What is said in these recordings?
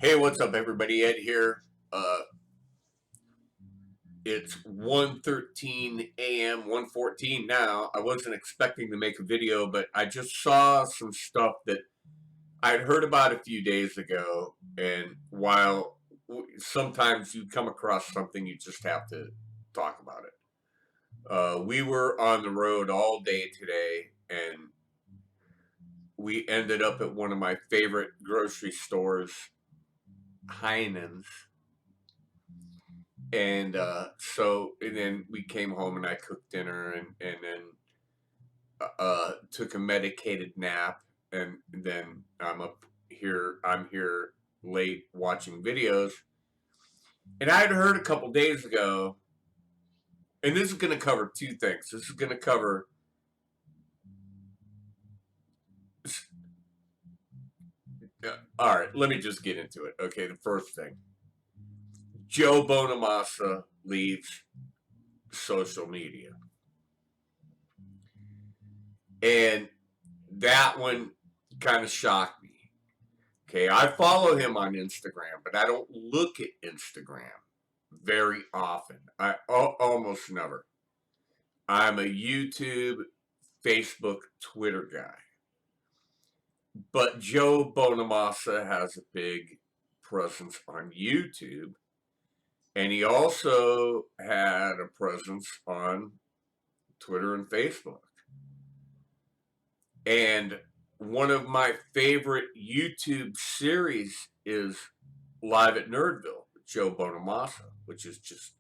Hey, what's up, everybody? Ed here. It's 1:13 a.m., 1:14 now. I wasn't expecting to make a video, but I just saw some stuff that I'd heard about a few days ago. And while sometimes you come across something, you just have to talk about it. We were on the road all day today, and we ended up at one of my favorite grocery stores, Heinen's. And then we came home and I cooked dinner and then took a medicated nap, and then I'm here late watching videos. And I had heard a couple days ago, and this is going to cover two things. This is going to cover, all right, let me just get into it. Okay, the first thing, Joe Bonamassa leaves social media. And that one kind of shocked me. Okay, I follow him on Instagram, but I don't look at Instagram very often. I almost never. I'm a YouTube, Facebook, Twitter guy. But Joe Bonamassa has a big presence on YouTube, and he also had a presence on Twitter and Facebook. And one of my favorite YouTube series is Live at Nerdville with Joe Bonamassa, which is just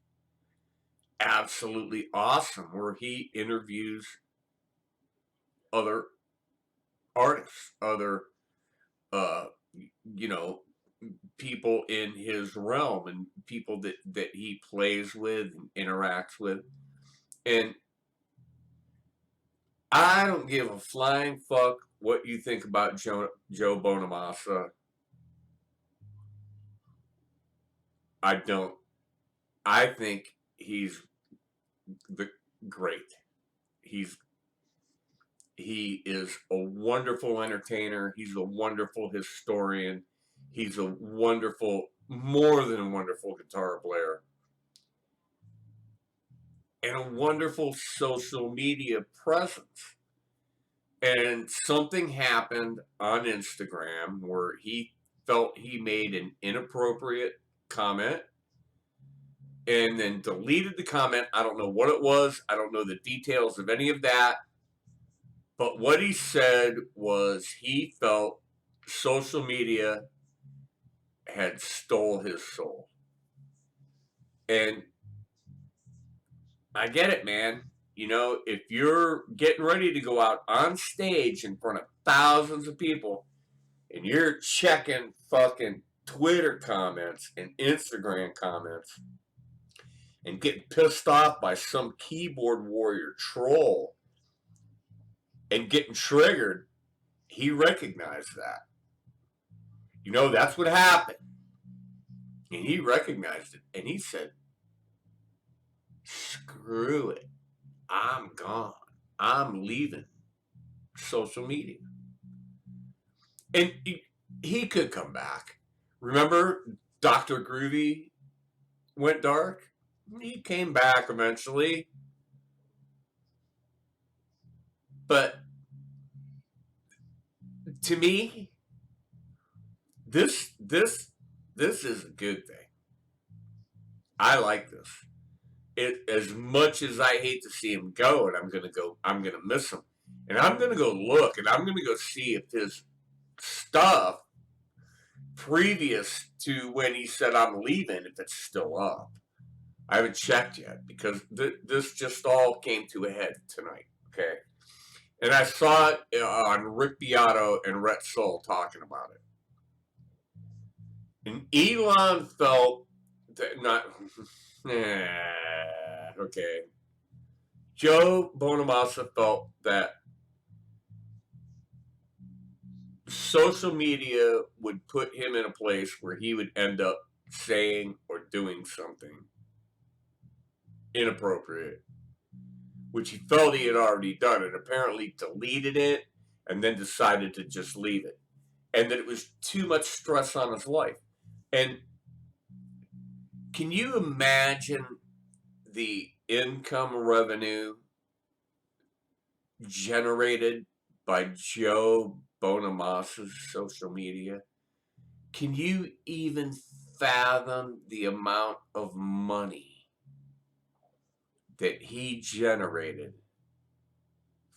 absolutely awesome, where he interviews other artists, other, uh, you know, people in his realm and people that he plays with and interacts with. And I don't give a flying fuck what you think about Joe Bonamassa. I don't. I think he's the great. He is a wonderful entertainer. He's a wonderful historian. He's a wonderful, more than a wonderful guitar player, and a wonderful social media presence. And something happened on Instagram where he felt he made an inappropriate comment and then deleted the comment. I don't know what it was. I don't know the details of any of that. But what he said was he felt social media had stole his soul. And I get it, man. You know, if you're getting ready to go out on stage in front of thousands of people and you're checking fucking Twitter comments and Instagram comments and getting pissed off by some keyboard warrior troll and getting triggered, he recognized that. You know, that's what happened. And he recognized it. And he said, screw it. I'm gone. I'm leaving social media. And he could come back. Remember, Dr. Groovy went dark? He came back eventually. But to me, this is a good thing. I like this. It, as much as I hate to see him go, and I'm gonna miss him. And I'm gonna go look, and I'm gonna go see if his stuff previous to when he said I'm leaving, if it's still up. I haven't checked yet because this just all came to a head tonight. Okay, and I saw it on Rick Beato and Rhett Soul talking about it. And Elon felt that not. Okay. Joe Bonamassa felt that social media would put him in a place where he would end up saying or doing something inappropriate, which he felt he had already done, and apparently deleted it and then decided to just leave it. And that it was too much stress on his life. And can you imagine the income revenue generated by Joe Bonamassa's social media? Can you even fathom the amount of money that he generated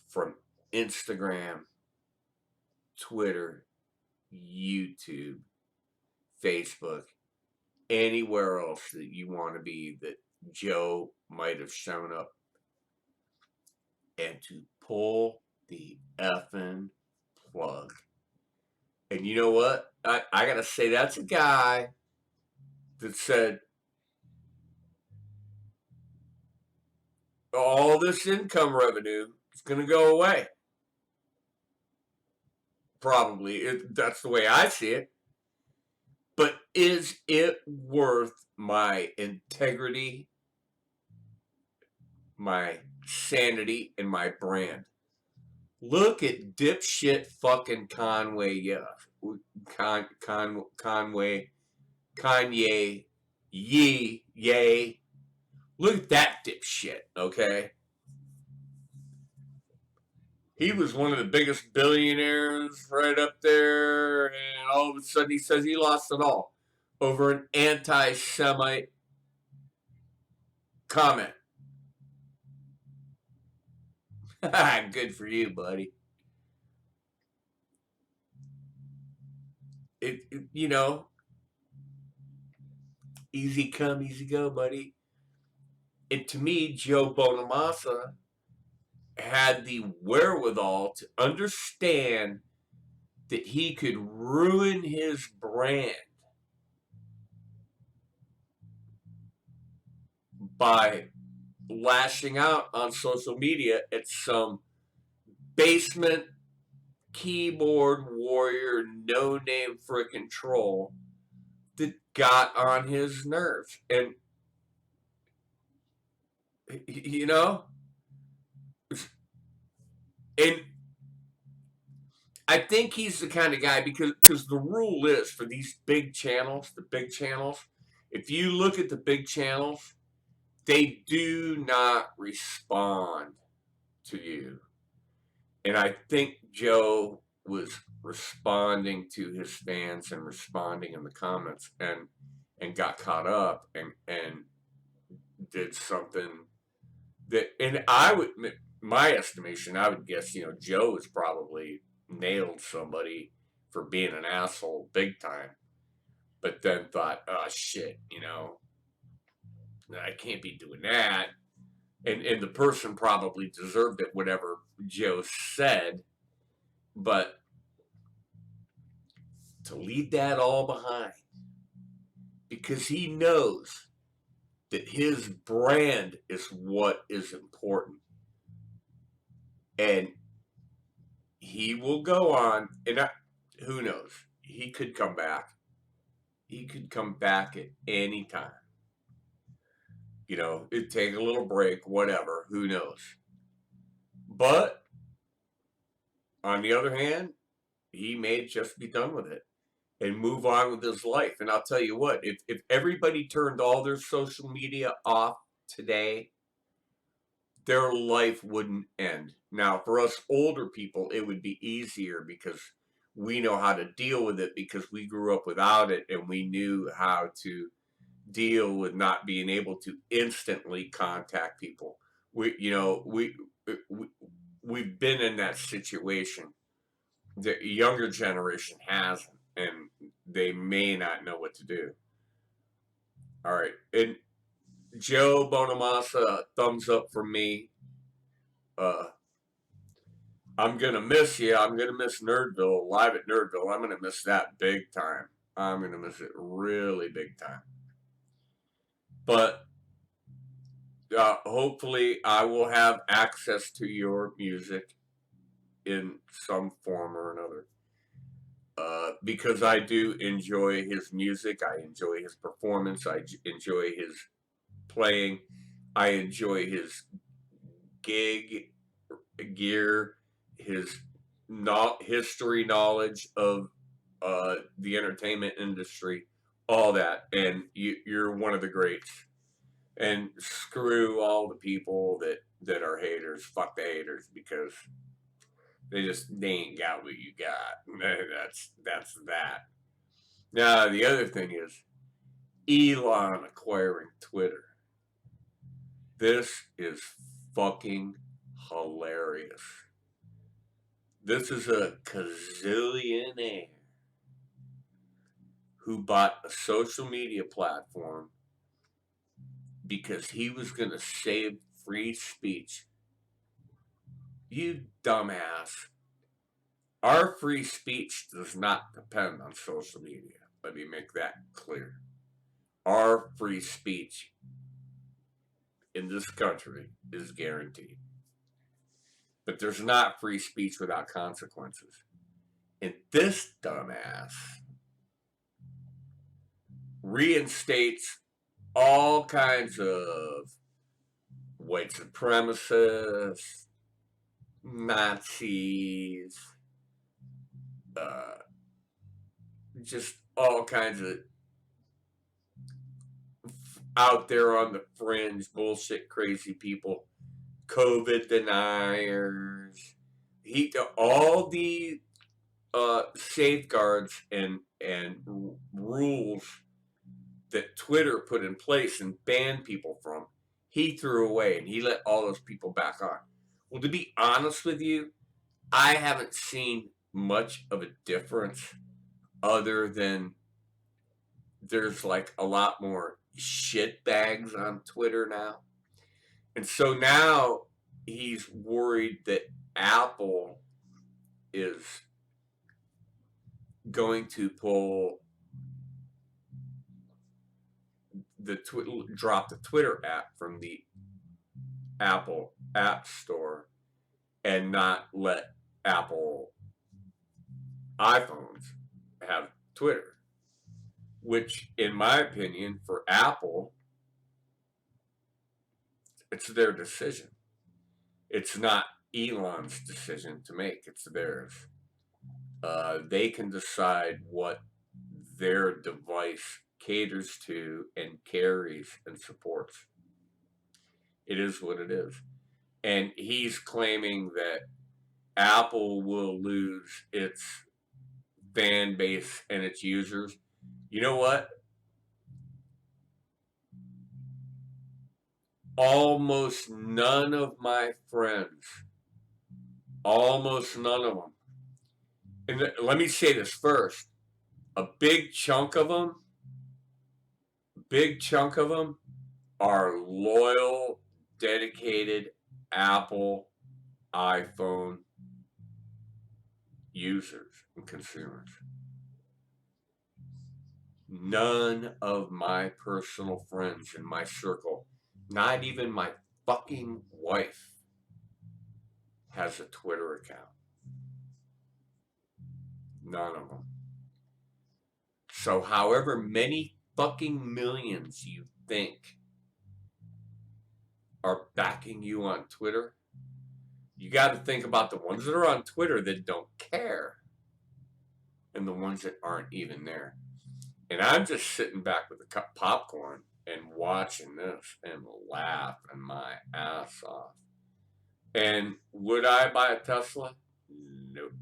from Instagram, Twitter, YouTube, Facebook, anywhere else that you want to be that Joe might have shown up, and to pull the effing plug? And you know what? I gotta say, that's a guy that said, all this income revenue is going to go away. Probably. That's the way I see it. But is it worth my integrity, my sanity, and my brand? Look at dipshit fucking Conway, Conway, Kanye, Yay. Look at that dipshit, okay? He was one of the biggest billionaires right up there, and all of a sudden he says he lost it all over an anti-Semite comment. Good for you, buddy. You know, easy come, easy go, buddy. And to me, Joe Bonamassa had the wherewithal to understand that he could ruin his brand by lashing out on social media at some basement keyboard warrior, no name frickin' troll that got on his nerves. And, you know, and I think he's the kind of guy, because the rule is for these big channels, the big channels, if you look at the big channels, they do not respond to you. And I think Joe was responding to his fans and responding in the comments, and got caught up and did something that, and I would, my estimation, I would guess, Joe has probably nailed somebody for being an asshole big time, but then thought, oh shit, I can't be doing that. And the person probably deserved it, whatever Joe said, but to leave that all behind, because he knows that his brand is what is important. And he will go on, and who knows? He could come back. He could come back at any time. It'd take a little break, whatever, who knows? But on the other hand, he may just be done with it and move on with his life. And I'll tell you what, if everybody turned all their social media off today, their life wouldn't end. Now, for us older people, it would be easier because we know how to deal with it, because we grew up without it and we knew how to deal with not being able to instantly contact people. We've been in that situation. The younger generation hasn't, and they may not know what to do. All right, and Joe Bonamassa, thumbs up from me. I'm gonna miss you. I'm gonna miss Nerdville, live at Nerdville. I'm gonna miss that big time. I'm gonna miss it really big time. But hopefully, I will have access to your music in some form or another. Because I do enjoy his music, I enjoy his performance, I enjoy his playing, I enjoy his gig gear, his history knowledge of the entertainment industry, all that, and you're one of the greats. And screw all the people that are haters. Fuck the haters, because they ain't got what you got. That's that. Now the other thing is Elon acquiring Twitter. This is fucking hilarious. This is a gazillionaire who bought a social media platform because he was going to save free speech. You dumbass. Our free speech does not depend on social media. Let me make that clear. Our free speech in this country is guaranteed. But there's not free speech without consequences. And this dumbass reinstates all kinds of white supremacists, Nazis, just all kinds of out there on the fringe, bullshit, crazy people, COVID deniers. All the safeguards and rules that Twitter put in place and banned people from, he threw away, and he let all those people back on. Well, to be honest with you, I haven't seen much of a difference other than there's like a lot more shit bags on Twitter now. And so now he's worried that Apple is going to drop the Twitter app from the Apple App Store and not let Apple iPhones have Twitter, which, in my opinion, for Apple, it's their decision. It's not Elon's decision to make, it's theirs. They can decide what their device caters to and carries and supports. It is what it is. And he's claiming that Apple will lose its fan base and its users. You know what? Almost none of my friends, almost none of them, and let me say this first, a big chunk of them are loyal, dedicated Apple iPhone users and consumers. None of my personal friends in my circle, not even my fucking wife, has a Twitter account. None of them. So however many fucking millions you think are backing you on Twitter, you got to think about the ones that are on Twitter that don't care and the ones that aren't even there. And I'm just sitting back with a cup of popcorn and watching this and laughing my ass off. And would I buy a Tesla? Nope.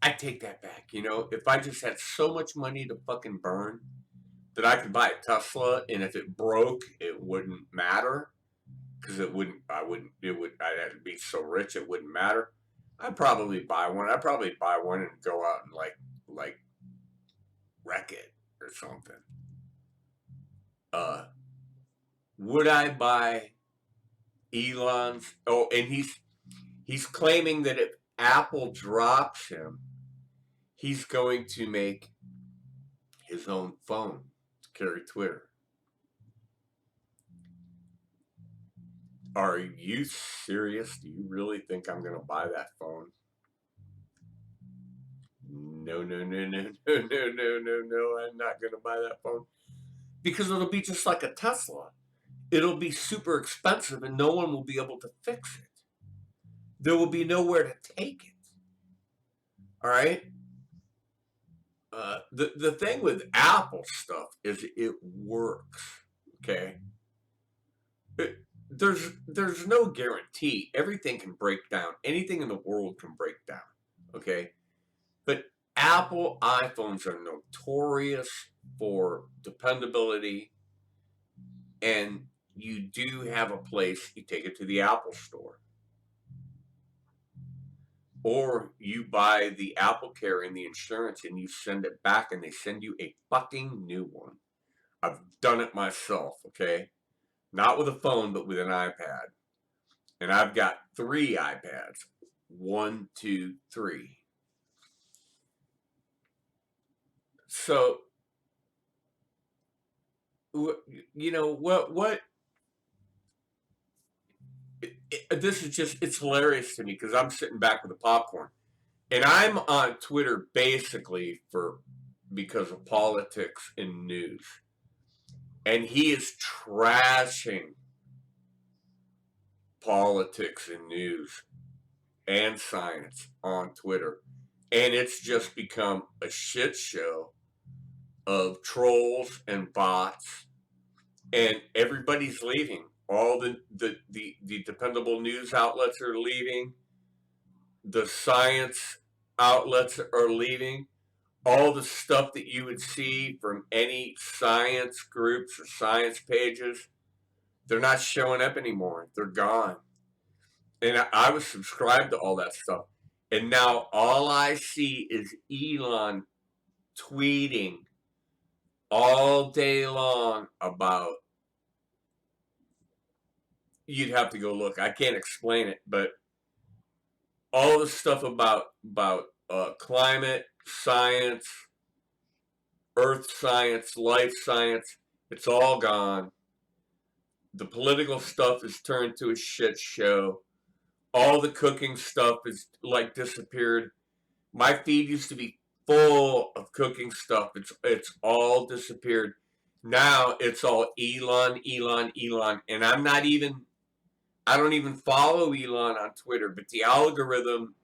I take that back. If I just had so much money to fucking burn that I could buy a Tesla, and if it broke, it wouldn't matter, because I'd have to be so rich it wouldn't matter. I'd probably buy one. I'd probably buy one and go out and like wreck it or something. Would I buy Elon's? Oh, and he's claiming that if Apple drops him, he's going to make his own phone to carry Twitter. Are you serious? Do you really think I'm going to buy that phone? No. I'm not going to buy that phone. Because it'll be just like a Tesla. It'll be super expensive and no one will be able to fix it. There will be nowhere to take it. All right? The thing with Apple stuff is it works. Okay, there's no guarantee. Everything can break down. Anything in the world can break down. Okay, but Apple iPhones are notorious for dependability, and you do have a place. You take it to the Apple store, or you buy the Apple Care and the insurance, and you send it back, and they send you a fucking new one. I've done it myself. Okay, not with a phone, but with an iPad. And I've got 3 iPads. 1, 2, 3. So, you know, this is just, it's hilarious to me because I'm sitting back with the popcorn. And I'm on Twitter basically because of politics and news. And he is trashing politics and news and science on Twitter. And it's just become a shit show of trolls and bots, and everybody's leaving. All the dependable news outlets are leaving. The science outlets are leaving. All the stuff that you would see from any science groups or science pages, they're not showing up anymore. They're gone. And I was subscribed to all that stuff. And now all I see is Elon tweeting all day long about, you'd have to go look. I can't explain it, but all the stuff about climate science, earth science, life science, it's all gone. The political stuff is turned to a shit show. All the cooking stuff is like disappeared. My feed used to be full of cooking stuff. It's all disappeared. Now it's all Elon, Elon, Elon, and I don't even follow Elon on Twitter, but the algorithm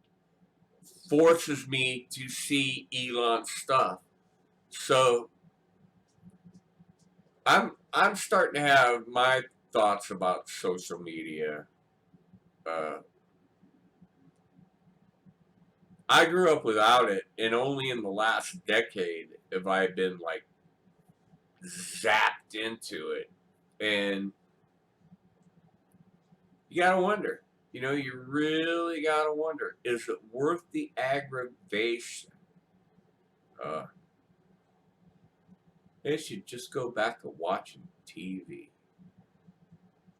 forces me to see Elon stuff. So I'm starting to have my thoughts about social media. Uh, I grew up without it, and only in the last decade have I been like zapped into it. And you gotta wonder, you really gotta wonder, is it worth the aggravation? Uh, they should just go back to watching TV.